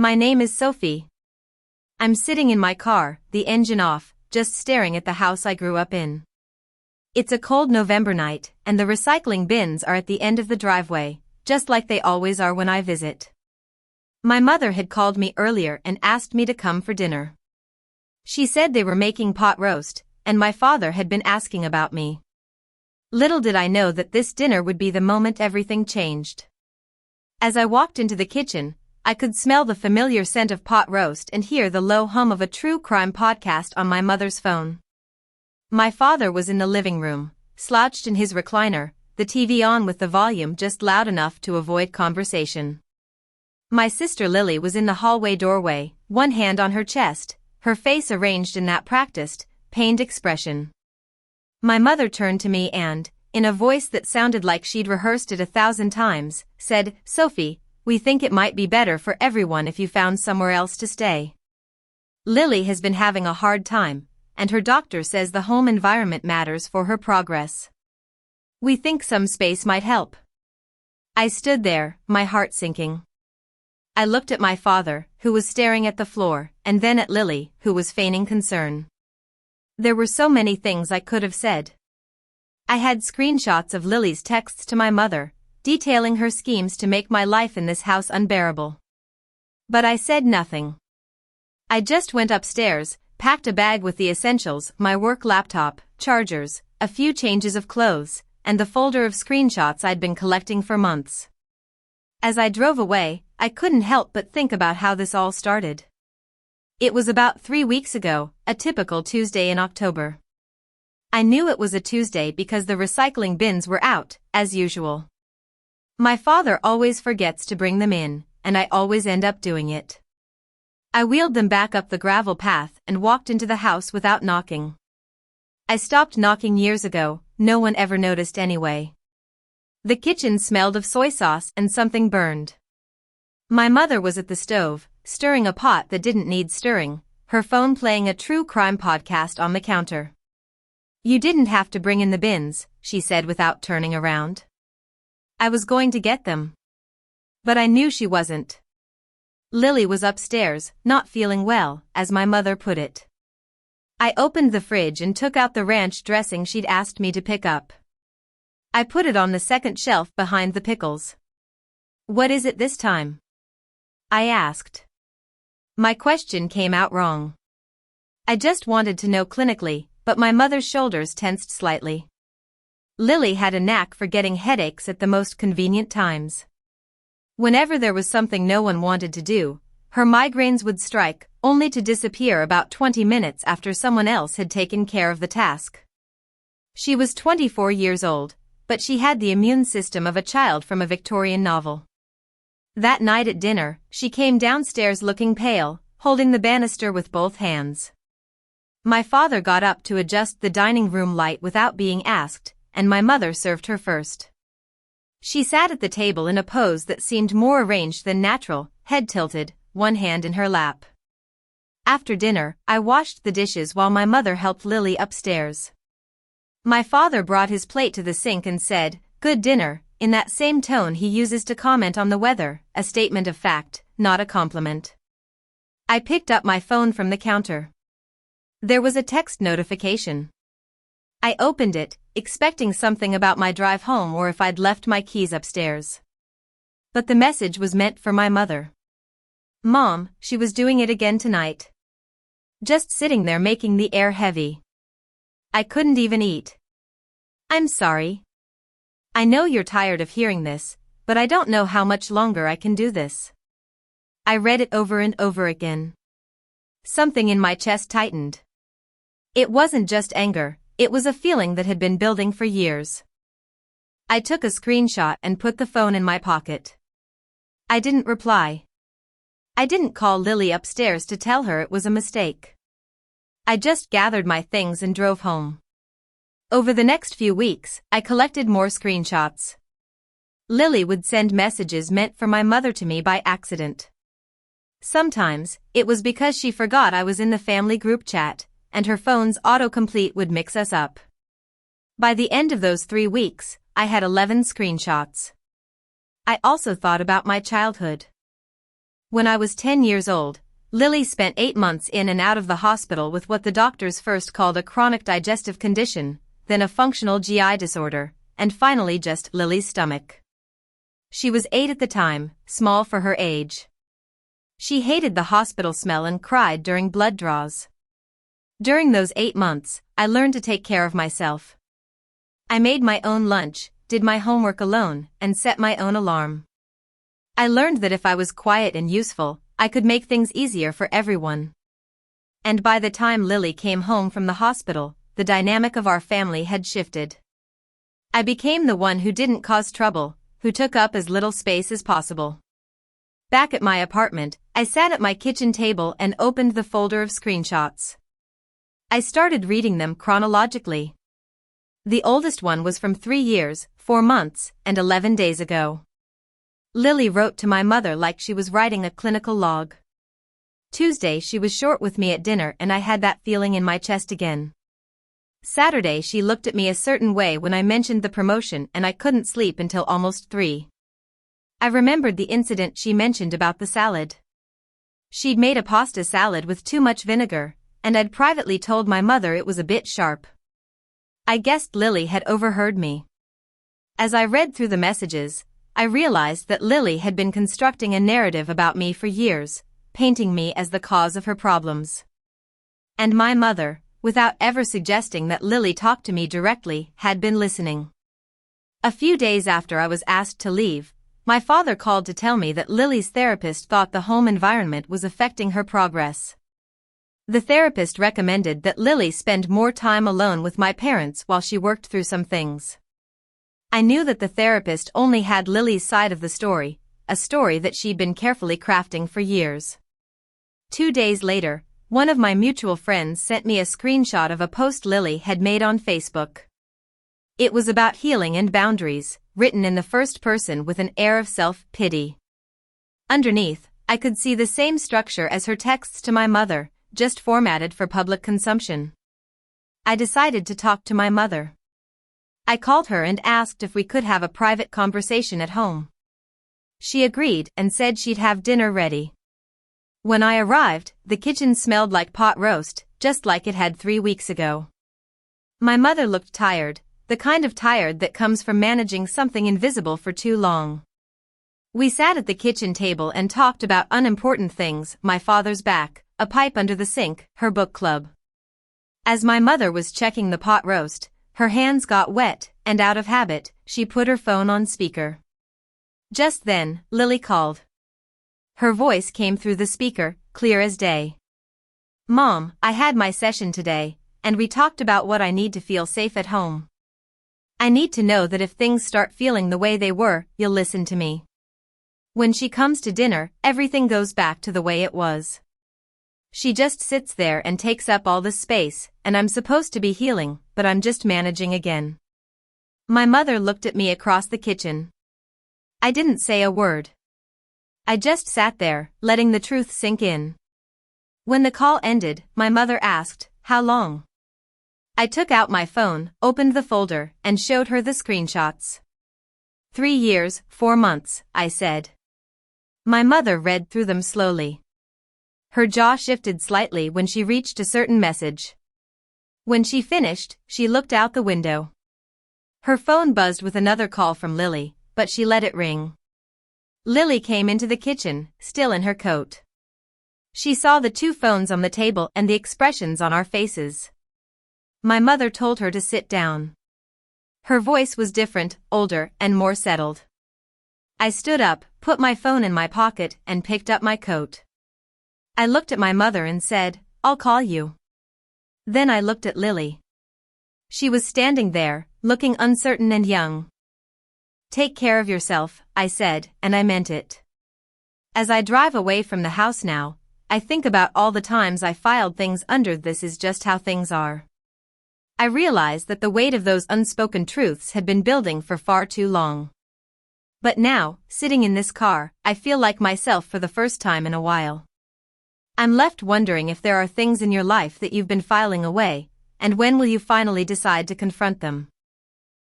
My name is Sophie. I'm sitting in my car, the engine off, just staring at the house I grew up in. It's a cold November night, and the recycling bins are at the end of the driveway, just like they always are when I visit. My mother had called me earlier and asked me to come for dinner. She said they were making pot roast, and my father had been asking about me. Little did I know that this dinner would be the moment everything changed. As I walked into the kitchen, I could smell the familiar scent of pot roast and hear the low hum of a true crime podcast on my mother's phone. My father was in the living room, slouched in his recliner, the TV on with the volume just loud enough to avoid conversation. My sister Lily was in the hallway doorway, one hand on her chest, her face arranged in that practiced, pained expression. My mother turned to me and, in a voice that sounded like she'd rehearsed it 1,000 times, said, "Sophie, we think it might be better for everyone if you found somewhere else to stay. Lily has been having a hard time, and her doctor says the home environment matters for her progress. We think some space might help." I stood there, my heart sinking. I looked at my father, who was staring at the floor, and then at Lily, who was feigning concern. There were so many things I could have said. I had screenshots of Lily's texts to my mother, detailing her schemes to make my life in this house unbearable. But I said nothing. I just went upstairs, packed a bag with the essentials, my work laptop, chargers, a few changes of clothes, and the folder of screenshots I'd been collecting for months. As I drove away, I couldn't help but think about how this all started. It was about 3 weeks ago, a typical Tuesday in October. I knew it was a Tuesday because the recycling bins were out, as usual. My father always forgets to bring them in, and I always end up doing it. I wheeled them back up the gravel path and walked into the house without knocking. I stopped knocking years ago, no one ever noticed anyway. The kitchen smelled of soy sauce and something burned. My mother was at the stove, stirring a pot that didn't need stirring, her phone playing a true crime podcast on the counter. "You didn't have to bring in the bins," she said without turning around. I was going to get them. But I knew she wasn't. Lily was upstairs, not feeling well, as my mother put it. I opened the fridge and took out the ranch dressing she'd asked me to pick up. I put it on the second shelf behind the pickles. "What is it this time?" I asked. My question came out wrong. I just wanted to know clinically, but my mother's shoulders tensed slightly. Lily had a knack for getting headaches at the most convenient times. Whenever there was something no one wanted to do, her migraines would strike, only to disappear about 20 minutes after someone else had taken care of the task. She was 24 years old, but she had the immune system of a child from a Victorian novel. That night at dinner, she came downstairs looking pale, holding the banister with both hands. My father got up to adjust the dining room light without being asked, and my mother served her first. She sat at the table in a pose that seemed more arranged than natural, head tilted, one hand in her lap. After dinner, I washed the dishes while my mother helped Lily upstairs. My father brought his plate to the sink and said, "Good dinner," in that same tone he uses to comment on the weather, a statement of fact, not a compliment. I picked up my phone from the counter. There was a text notification. I opened it, expecting something about my drive home or if I'd left my keys upstairs. But the message was meant for my mother. "Mom, she was doing it again tonight. Just sitting there making the air heavy. I couldn't even eat. I'm sorry. I know you're tired of hearing this, but I don't know how much longer I can do this." I read it over and over again. Something in my chest tightened. It wasn't just anger, it was a feeling that had been building for years. I took a screenshot and put the phone in my pocket. I didn't reply. I didn't call Lily upstairs to tell her it was a mistake. I just gathered my things and drove home. Over the next few weeks, I collected more screenshots. Lily would send messages meant for my mother to me by accident. Sometimes, it was because she forgot I was in the family group chat, and her phone's autocomplete would mix us up. By the end of those 3 weeks, I had 11 screenshots. I also thought about my childhood. When I was 10 years old, Lily spent 8 months in and out of the hospital with what the doctors first called a chronic digestive condition, then a functional GI disorder, and finally just Lily's stomach. She was 8 at the time, small for her age. She hated the hospital smell and cried during blood draws. During those 8 months, I learned to take care of myself. I made my own lunch, did my homework alone, and set my own alarm. I learned that if I was quiet and useful, I could make things easier for everyone. And by the time Lily came home from the hospital, the dynamic of our family had shifted. I became the one who didn't cause trouble, who took up as little space as possible. Back at my apartment, I sat at my kitchen table and opened the folder of screenshots. I started reading them chronologically. The oldest one was from 3 years, 4 months, and 11 days ago. Lily wrote to my mother like she was writing a clinical log. Tuesday she was short with me at dinner and I had that feeling in my chest again. Saturday she looked at me a certain way when I mentioned the promotion and I couldn't sleep until almost 3. I remembered the incident she mentioned about the salad. She'd made a pasta salad with too much vinegar, and I'd privately told my mother it was a bit sharp. I guessed Lily had overheard me. As I read through the messages, I realized that Lily had been constructing a narrative about me for years, painting me as the cause of her problems. And my mother, without ever suggesting that Lily talk to me directly, had been listening. A few days after I was asked to leave, my father called to tell me that Lily's therapist thought the home environment was affecting her progress. The therapist recommended that Lily spend more time alone with my parents while she worked through some things. I knew that the therapist only had Lily's side of the story, a story that she'd been carefully crafting for years. 2 days later, one of my mutual friends sent me a screenshot of a post Lily had made on Facebook. It was about healing and boundaries, written in the first person with an air of self-pity. Underneath, I could see the same structure as her texts to my mother, just formatted for public consumption. I decided to talk to my mother. I called her and asked if we could have a private conversation at home. She agreed and said she'd have dinner ready. When I arrived, the kitchen smelled like pot roast, just like it had 3 weeks ago. My mother looked tired, the kind of tired that comes from managing something invisible for too long. We sat at the kitchen table and talked about unimportant things, my father's back, a pipe under the sink, her book club. As my mother was checking the pot roast, her hands got wet, and out of habit, she put her phone on speaker. Just then, Lily called. Her voice came through the speaker, clear as day. "Mom, I had my session today, and we talked about what I need to feel safe at home. I need to know that if things start feeling the way they were, you'll listen to me. When she comes to dinner, everything goes back to the way it was. She just sits there and takes up all the space, and I'm supposed to be healing, but I'm just managing again." My mother looked at me across the kitchen. I didn't say a word. I just sat there, letting the truth sink in. When the call ended, my mother asked, "How long?" I took out my phone, opened the folder, and showed her the screenshots. 3 years, 4 months, I said. My mother read through them slowly. Her jaw shifted slightly when she reached a certain message. When she finished, she looked out the window. Her phone buzzed with another call from Lily, but she let it ring. Lily came into the kitchen, still in her coat. She saw the 2 phones on the table and the expressions on our faces. My mother told her to sit down. Her voice was different, older, and more settled. I stood up, put my phone in my pocket, and picked up my coat. I looked at my mother and said, "I'll call you." Then I looked at Lily. She was standing there, looking uncertain and young. "Take care of yourself," I said, and I meant it. As I drive away from the house now, I think about all the times I filed things under "this is just how things are." I realize that the weight of those unspoken truths had been building for far too long. But now, sitting in this car, I feel like myself for the first time in a while. I'm left wondering if there are things in your life that you've been filing away, and when will you finally decide to confront them?